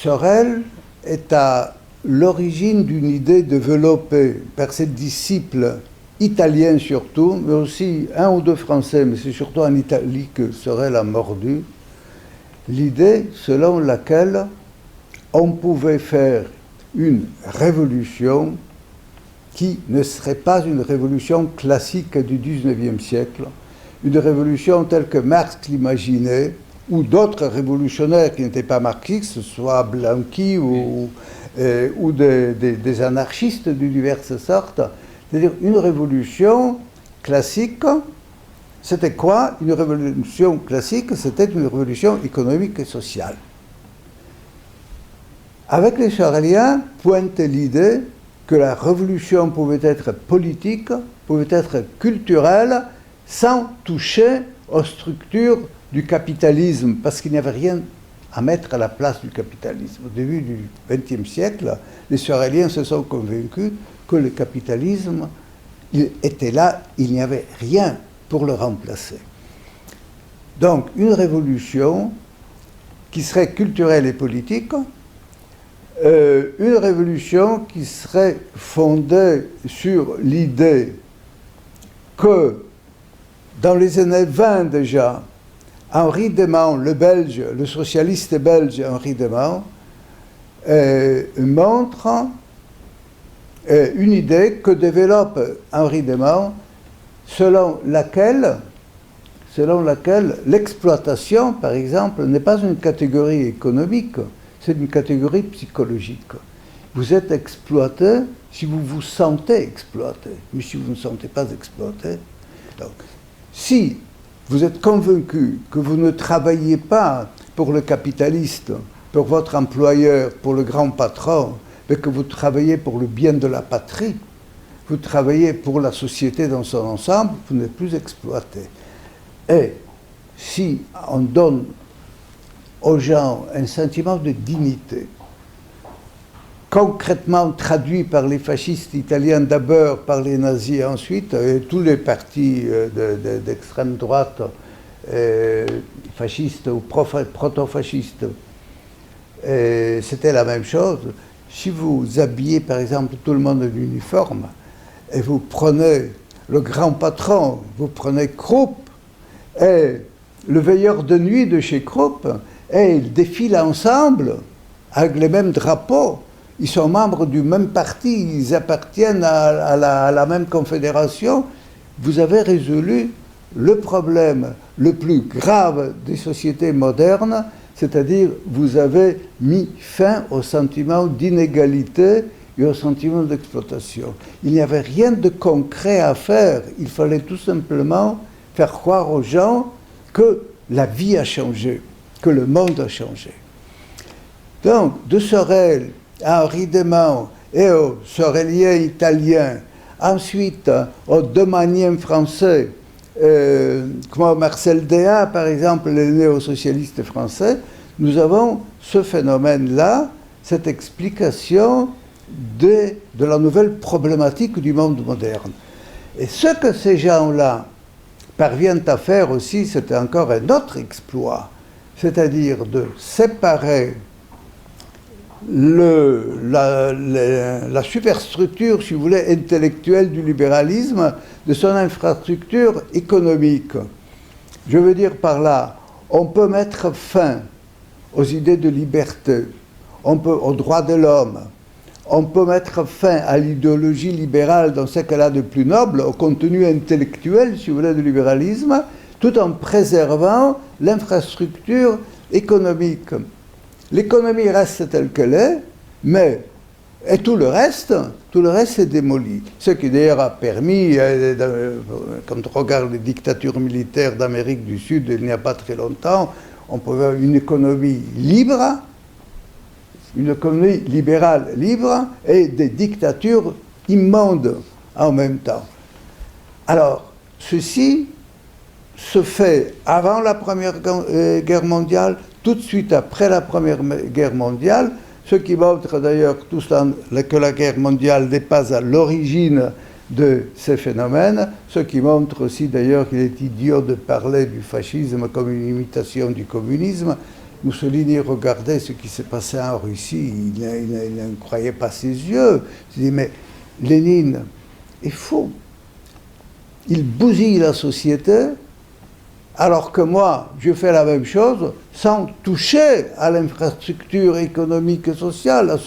Sorel est à l'origine d'une idée développée par ses disciples italiens surtout, mais aussi un ou deux Français, mais c'est surtout en Italie que Sorel a mordu, l'idée selon laquelle on pouvait faire une révolution qui ne serait pas une révolution classique du XIXe siècle, une révolution telle que Marx l'imaginait, ou d'autres révolutionnaires qui n'étaient pas marxistes, soit Blanqui ou des anarchistes de diverses sortes. C'est-à-dire une révolution classique, c'était quoi? Une révolution classique, c'était une révolution économique et sociale. Avec les Soreliens, pointait l'idée que la révolution pouvait être politique, pouvait être culturelle, sans toucher aux structures du capitalisme, parce qu'il n'y avait rien à mettre à la place du capitalisme. Au début du XXe siècle, les Soreliens se sont convaincus que le capitalisme, il était là, il n'y avait rien pour le remplacer. Donc, une révolution qui serait culturelle et politique, une révolution qui serait fondée sur l'idée que, dans les années 20 déjà, Henri Démant, le Belge, le socialiste belge Henri Démant, montre une idée que développe Henri Démant, selon laquelle l'exploitation, par exemple, n'est pas une catégorie économique, c'est une catégorie psychologique. Vous êtes exploité si vous vous sentez exploité, mais si vous ne sentez pas exploité. Donc, si vous êtes convaincu que vous ne travaillez pas pour le capitaliste, pour votre employeur, pour le grand patron, mais que vous travaillez pour le bien de la patrie, vous travaillez pour la société dans son ensemble, vous n'êtes plus exploité. Et si on donne aux gens un sentiment de dignité, concrètement traduit par les fascistes italiens d'abord, par les nazis ensuite, et tous les partis d'extrême droite, fascistes ou proto-fascistes, c'était la même chose. Si vous habillez par exemple tout le monde en uniforme, et vous prenez le grand patron, vous prenez Krupp, et le veilleur de nuit de chez Krupp, et ils défilent ensemble avec les mêmes drapeaux. Ils sont membres du même parti, ils appartiennent à la même confédération. Vous avez résolu le problème le plus grave des sociétés modernes, c'est-à-dire vous avez mis fin au sentiment d'inégalité et au sentiment d'exploitation. Il n'y avait rien de concret à faire, il fallait tout simplement faire croire aux gens que la vie a changé, que le monde a changé. Donc, de Sorel à Henri Démant et aux Soreliens italiens, ensuite aux domaniens français, comme Marcel Déat, par exemple, les néo-socialistes français, nous avons ce phénomène-là, cette explication de la nouvelle problématique du monde moderne. Et ce que ces gens-là parviennent à faire aussi, c'est encore un autre exploit, c'est-à-dire de séparer la superstructure, si vous voulez, intellectuelle du libéralisme de son infrastructure économique. Je veux dire par là, on peut mettre fin aux idées de liberté, aux droits de l'homme, on peut mettre fin à l'idéologie libérale dans ce qu'elle a de plus noble, au contenu intellectuel, si vous voulez, du libéralisme, tout en préservant l'infrastructure économique. L'économie reste telle qu'elle est, mais et tout le reste est démoli. Ce qui d'ailleurs a permis, quand on regarde les dictatures militaires d'Amérique du Sud, il n'y a pas très longtemps, on pouvait avoir une économie libre, une économie libérale libre, et des dictatures immondes en même temps. Alors, ceci se fait avant la Première Guerre mondiale, tout de suite après la Première Guerre mondiale, ce qui montre d'ailleurs tout cela, que la guerre mondiale n'est pas à l'origine de ces phénomènes, ce qui montre aussi d'ailleurs qu'il est idiot de parler du fascisme comme une imitation du communisme, Mussolini regardait ce qui s'est passé en Russie, il ne croyait pas ses yeux. Il dit, mais Lénine est fou. Il bousille la société, alors que moi, je fais la même chose sans toucher à l'infrastructure économique et sociale. La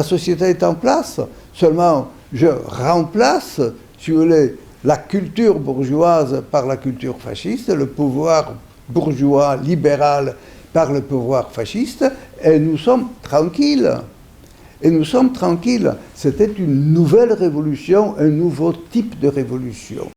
société est en place. Seulement, je remplace, si vous voulez, la culture bourgeoise par la culture fasciste, le pouvoir bourgeois libéral par le pouvoir fasciste, et nous sommes tranquilles. Et nous sommes tranquilles. C'était une nouvelle révolution, un nouveau type de révolution.